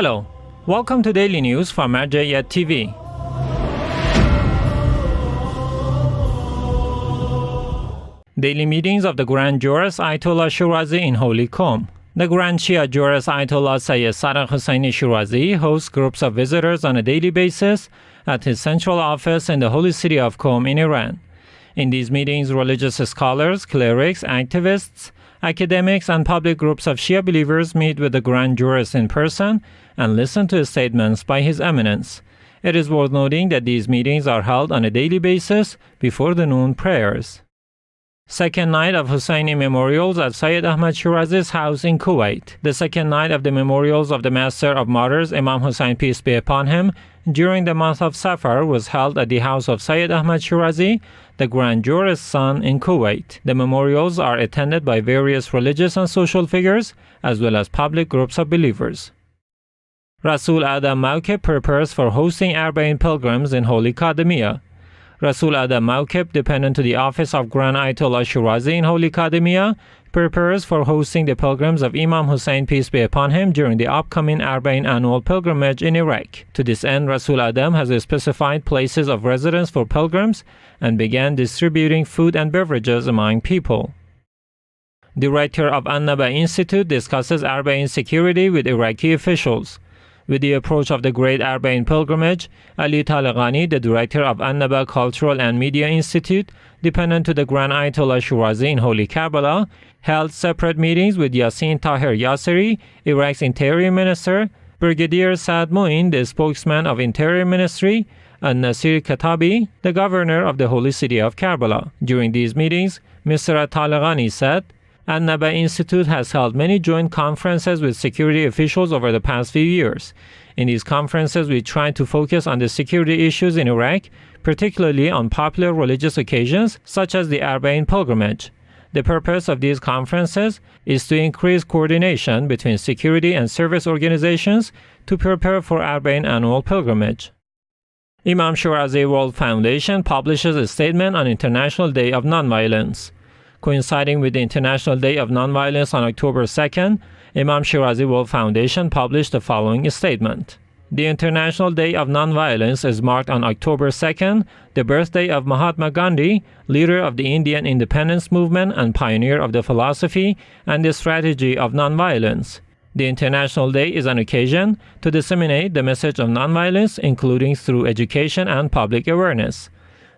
Hello, welcome to Daily News from Arbaeen TV. Daily meetings of the Grand Jurist Ayatollah Shirazi in Holy Qom. The Grand Shia Jurist Ayatollah Sayyid Hussaini Shirazi hosts groups of visitors on a daily basis at his central office in the holy city of Qom in Iran. In these meetings, religious scholars, clerics, activists, academics, and public groups of Shia believers meet with the Grand Jurist in person and listen to statements by His Eminence. It is worth noting that these meetings are held on a daily basis before the noon prayers. Second night of Hussaini memorials at Sayyid Ahmed Shirazi's house in Kuwait. The second night of the memorials of the Master of Martyrs, Imam Hussein, peace be upon him, during the month of SAFAR was held at the house of Sayyid Ahmed Shirazi, the Grand Jurist's son, in Kuwait. The memorials are attended by various religious and social figures, as well as public groups of believers. Rasul Adham Mawkib prepares for hosting Arbaeen Pilgrims in Holy Kadhimiya. Rasul Adham Mawkib, dependent to the office of Grand Ayatollah Shirazi in Holy Kadhimiya, prepares for hosting the pilgrims of Imam Hussein, peace be upon him, during the upcoming Arbaeen annual pilgrimage in Iraq. To this end, Rasul Adham has specified places of residence for pilgrims and began distributing food and beverages among people. Director of Annaba Institute discusses Arbaeen security with Iraqi officials. With the approach of the Great Arbaeen Pilgrimage, Ali Talaqani, the director of Annaba Cultural and Media Institute, dependent to the Grand Ayatollah Shirazi in Holy Karbala, held separate meetings with Yassin Tahir Yasseri, Iraq's Interior Minister, Brigadier Saad Moin, the spokesman of Interior Ministry, and Nasir Katabi, the governor of the Holy City of Karbala. During these meetings, Mr. Talaqani said, Annaba Institute has held many joint conferences with security officials over the past few years. In these conferences, we try to focus on the security issues in Iraq, particularly on popular religious occasions such as the Arbaeen pilgrimage. The purpose of these conferences is to increase coordination between security and service organizations to prepare for Arbaeen annual pilgrimage. Imam Shirazi World Foundation publishes a statement on International Day of Nonviolence. Coinciding with the International Day of Nonviolence on October 2nd, Imam Shirazi World Foundation published the following statement. The International Day of Nonviolence is marked on October 2nd, the birthday of Mahatma Gandhi, leader of the Indian independence movement and pioneer of the philosophy and the strategy of nonviolence. The International Day is an occasion to disseminate the message of nonviolence, including through education and public awareness.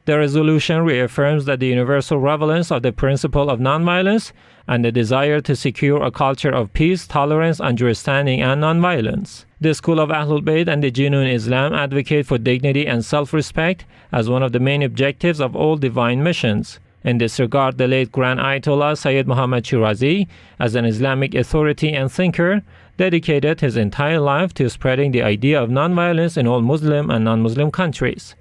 The resolution reaffirms that the universal relevance of the principle of nonviolence and the desire to secure a culture of peace, tolerance, understanding, and nonviolence. The school of Ahlul Bayt and the genuine Islam advocate for dignity and self-respect as one of the main objectives of all divine missions. In this regard, the late Grand Ayatollah Sayyid Muhammad Shirazi, as an Islamic authority and thinker, dedicated his entire life to spreading the idea of nonviolence in all Muslim and non-Muslim countries.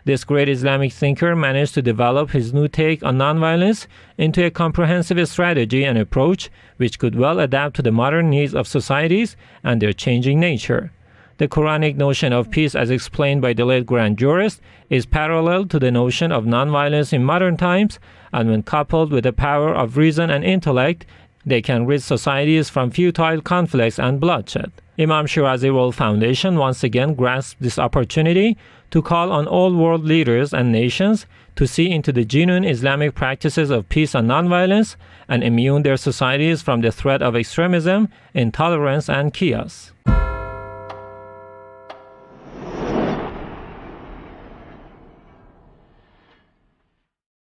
This great Islamic thinker managed to develop his new take on nonviolence into a comprehensive strategy and approach which could well adapt to the modern needs of societies and their changing nature. The Quranic notion of peace, as explained by the late Grand Jurist, is parallel to the notion of nonviolence in modern times, and when coupled with the power of reason and intellect, they can rid societies from futile conflicts and bloodshed. Imam Shirazi World Foundation once again grasped this opportunity to call on all world leaders and nations to see into the genuine Islamic practices of peace and nonviolence and immune their societies from the threat of extremism, intolerance, and chaos.